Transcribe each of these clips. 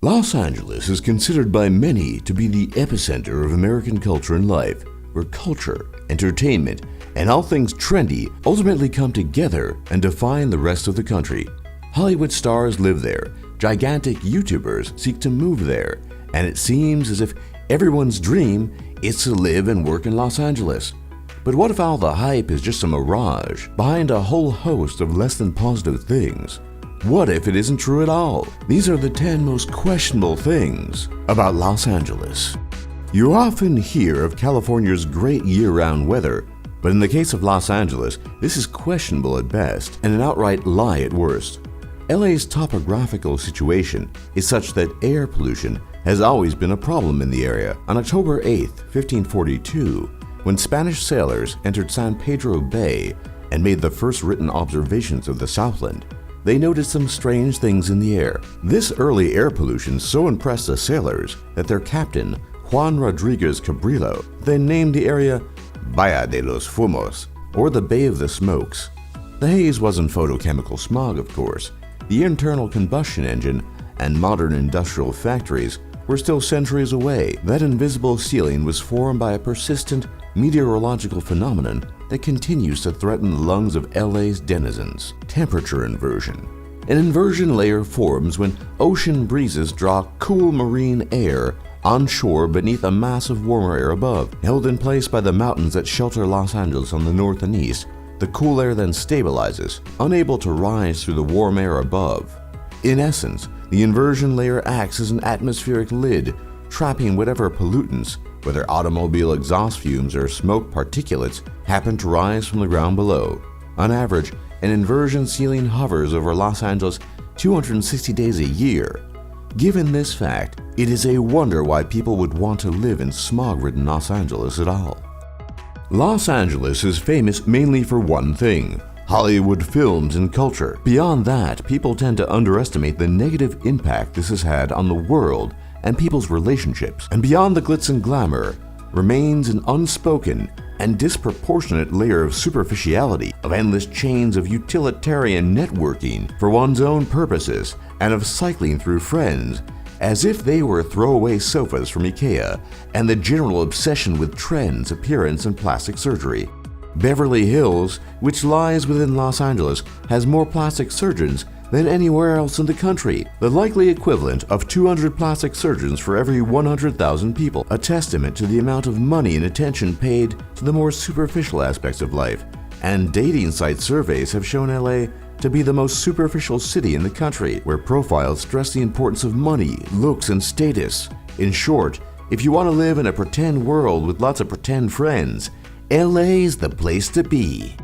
Los Angeles is considered by many to be the epicenter of American culture and life, where culture, entertainment, and all things trendy ultimately come together and define the rest of the country. Hollywood stars live there, gigantic YouTubers seek to move there, and it seems as if everyone's dream is to live and work in Los Angeles. But what if all the hype is just a mirage behind a whole host of less than positive things? What if it isn't true at all? These are the 10 most questionable things about Los Angeles. You often hear of California's great year-round weather, but in the case of Los Angeles, this is questionable at best and an outright lie at worst. LA's topographical situation is such that air pollution has always been a problem in the area. On October 8, 1542, when Spanish sailors entered San Pedro Bay and made the first written observations of the Southland, they noticed some strange things in the air. This early air pollution so impressed the sailors that their captain, Juan Rodriguez Cabrillo, then named the area Bahía de los Fumos, or the Bay of the Smokes. The haze wasn't photochemical smog, of course. The internal combustion engine and modern industrial factories were still centuries away. That invisible ceiling was formed by a persistent meteorological phenomenon that continues to threaten the lungs of LA's denizens: temperature inversion. An inversion layer forms when ocean breezes draw cool marine air onshore beneath a mass of warmer air above. Held in place by the mountains that shelter Los Angeles on the north and east, the cool air then stabilizes, unable to rise through the warm air above. In essence, the inversion layer acts as an atmospheric lid, trapping whatever pollutants, whether automobile exhaust fumes or smoke particulates, happen to rise from the ground below. On average, an inversion ceiling hovers over Los Angeles 260 days a year. Given this fact, it is a wonder why people would want to live in smog-ridden Los Angeles at all. Los Angeles is famous mainly for one thing: Hollywood films and culture. Beyond that, people tend to underestimate the negative impact this has had on the world and people's relationships. And beyond the glitz and glamour remains an unspoken and disproportionate layer of superficiality, of endless chains of utilitarian networking for one's own purposes, and of cycling through friends as if they were throwaway sofas from IKEA, and the general obsession with trends, appearance, and plastic surgery. Beverly Hills, which lies within Los Angeles, has more plastic surgeons than anywhere else in the country, the likely equivalent of 200 plastic surgeons for every 100,000 people, a testament to the amount of money and attention paid to the more superficial aspects of life. And dating site surveys have shown LA to be the most superficial city in the country, where profiles stress the importance of money, looks, and status. In short, if you want to live in a pretend world with lots of pretend friends, LA's the place to be.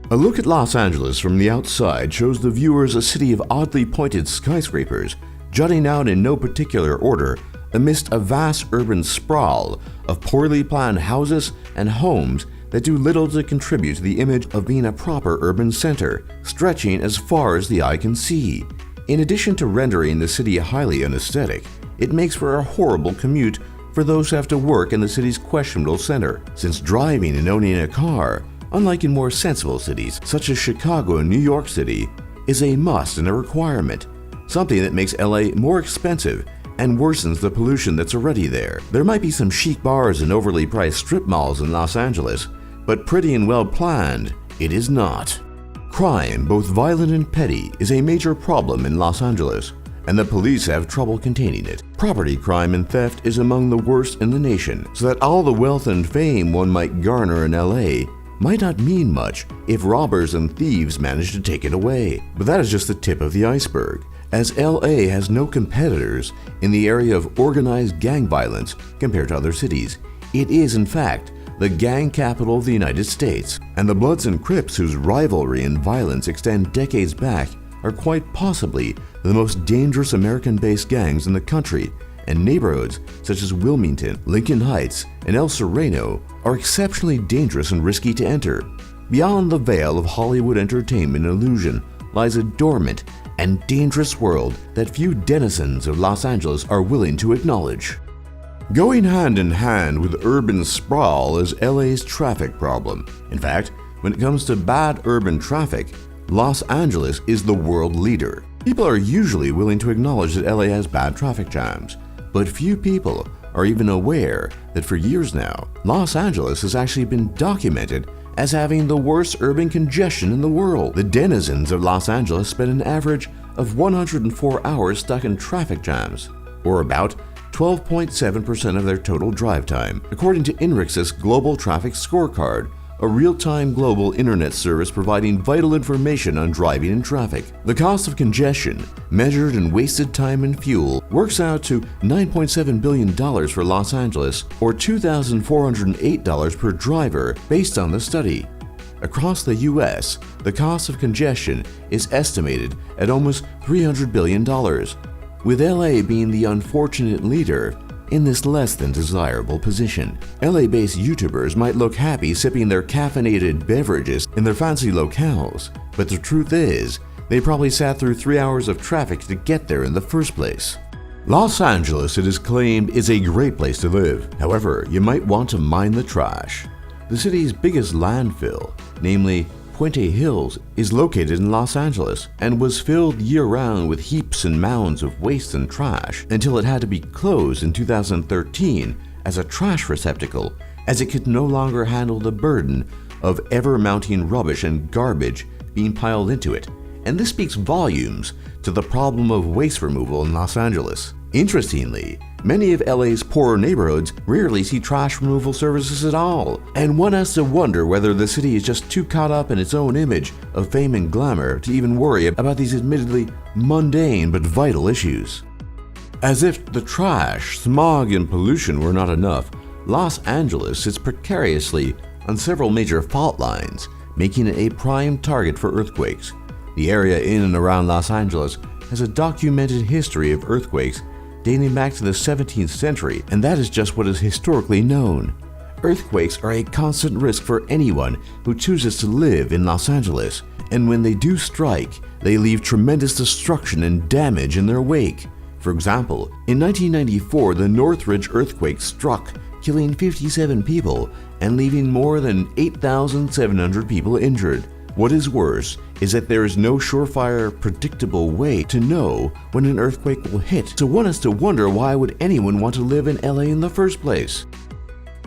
A look at Los Angeles from the outside shows the viewers a city of oddly pointed skyscrapers, jutting out in no particular order amidst a vast urban sprawl of poorly planned houses and homes that do little to contribute to the image of being a proper urban center, stretching as far as the eye can see. In addition to rendering the city highly unaesthetic, it makes for a horrible commute for those who have to work in the city's questionable center, since driving and owning a car, unlike in more sensible cities such as Chicago and New York City, is a must and a requirement, something that makes LA more expensive and worsens the pollution that's already there. There might be some chic bars and overly priced strip malls in Los Angeles, but pretty and well planned, it is not. Crime, both violent and petty, is a major problem in Los Angeles, and the police have trouble containing it. Property crime and theft is among the worst in the nation, so that all the wealth and fame one might garner in LA might not mean much if robbers and thieves manage to take it away. But that is just the tip of the iceberg, as LA has no competitors in the area of organized gang violence compared to other cities. It is, in fact, the gang capital of the United States, and the Bloods and Crips, whose rivalry and violence extend decades back, are quite possibly the most dangerous American-based gangs in the country, and neighborhoods such as Wilmington, Lincoln Heights, and El Sereno are exceptionally dangerous and risky to enter. Beyond the veil of Hollywood entertainment and illusion lies a dormant and dangerous world that few denizens of Los Angeles are willing to acknowledge. Going hand in hand with urban sprawl is LA's traffic problem. In fact, when it comes to bad urban traffic, Los Angeles is the world leader. People are usually willing to acknowledge that LA has bad traffic jams, but few people are even aware that for years now, Los Angeles has actually been documented as having the worst urban congestion in the world. The denizens of Los Angeles spend an average of 104 hours stuck in traffic jams, or about 12.7% of their total drive time, according to INRIX's Global Traffic Scorecard, a real-time global internet service providing vital information on driving and traffic. The cost of congestion, measured in wasted time and fuel, works out to $9.7 billion for Los Angeles, or $2,408 per driver based on the study. Across the U.S., the cost of congestion is estimated at almost $300 billion, with LA being the unfortunate leader in this less than desirable position. LA-based YouTubers might look happy sipping their caffeinated beverages in their fancy locales, but the truth is, they probably sat through 3 hours of traffic to get there in the first place. Los Angeles, it is claimed, is a great place to live. However, you might want to mind the trash. The city's biggest landfill, namely Puente Hills, is located in Los Angeles and was filled year-round with heaps and mounds of waste and trash until it had to be closed in 2013 as a trash receptacle, as it could no longer handle the burden of ever-mounting rubbish and garbage being piled into it. And this speaks volumes to the problem of waste removal in Los Angeles. Interestingly, many of LA's poorer neighborhoods rarely see trash removal services at all, and one has to wonder whether the city is just too caught up in its own image of fame and glamour to even worry about these admittedly mundane but vital issues. As if the trash, smog, and pollution were not enough, Los Angeles sits precariously on several major fault lines, making it a prime target for earthquakes. The area in and around Los Angeles has a documented history of earthquakes dating back to the 17th century, and that is just what is historically known. Earthquakes are a constant risk for anyone who chooses to live in Los Angeles, and when they do strike, they leave tremendous destruction and damage in their wake. For example, in 1994, the Northridge earthquake struck, killing 57 people and leaving more than 8,700 people injured. What is worse is that there is no surefire, predictable way to know when an earthquake will hit, so one has to wonder why would anyone want to live in LA in the first place.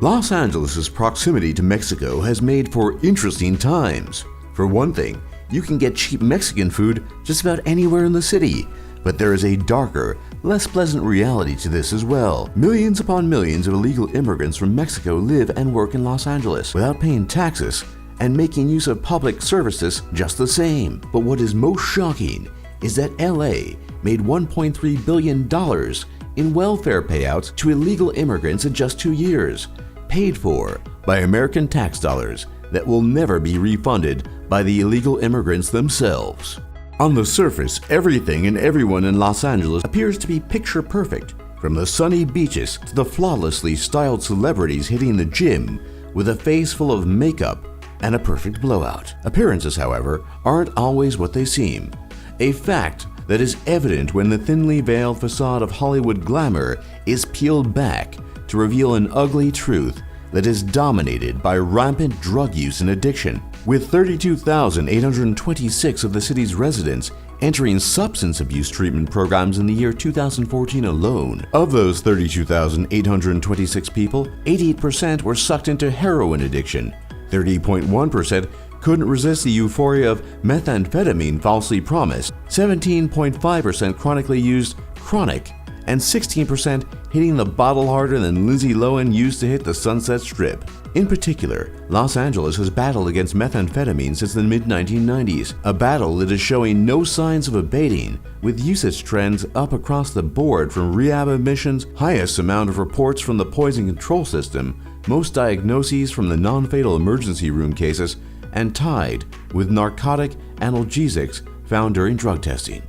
Los Angeles' proximity to Mexico has made for interesting times. For one thing, you can get cheap Mexican food just about anywhere in the city, but there is a darker, less pleasant reality to this as well. Millions upon millions of illegal immigrants from Mexico live and work in Los Angeles without paying taxes and making use of public services just the same. But what is most shocking is that LA made $1.3 billion in welfare payouts to illegal immigrants in just 2 years, paid for by American tax dollars that will never be refunded by the illegal immigrants themselves. On the surface, everything and everyone in Los Angeles appears to be picture perfect, from the sunny beaches to the flawlessly styled celebrities hitting the gym with a face full of makeup and a perfect blowout. Appearances, however, aren't always what they seem, a fact that is evident when the thinly veiled facade of Hollywood glamour is peeled back to reveal an ugly truth that is dominated by rampant drug use and addiction. With 32,826 of the city's residents entering substance abuse treatment programs in the year 2014 alone. Of those 32,826 people, 88% were sucked into heroin addiction, 30.1% couldn't resist the euphoria of methamphetamine falsely promised, 17.5% chronically used chronic, and 16% hitting the bottle harder than Lindsay Lohan used to hit the Sunset Strip. In particular, Los Angeles has battled against methamphetamine since the mid-1990s, a battle that is showing no signs of abating, with usage trends up across the board from rehab admissions, highest amount of reports from the poison control system, most diagnoses from the non-fatal emergency room cases, and tied with narcotic analgesics found during drug testing.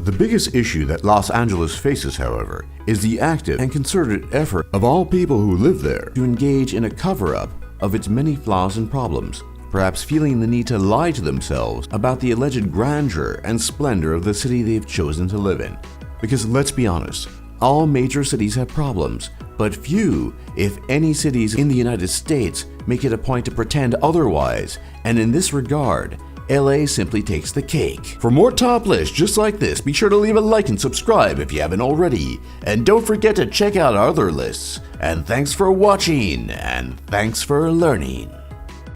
The biggest issue that Los Angeles faces, however, is the active and concerted effort of all people who live there to engage in a cover-up of its many flaws and problems, perhaps feeling the need to lie to themselves about the alleged grandeur and splendor of the city they've chosen to live in. Because let's be honest, all major cities have problems, but few, if any, cities in the United States make it a point to pretend otherwise, and in this regard, LA simply takes the cake. For more top lists just like this, be sure to leave a like and subscribe if you haven't already. And don't forget to check out our other lists. And thanks for watching, and thanks for learning.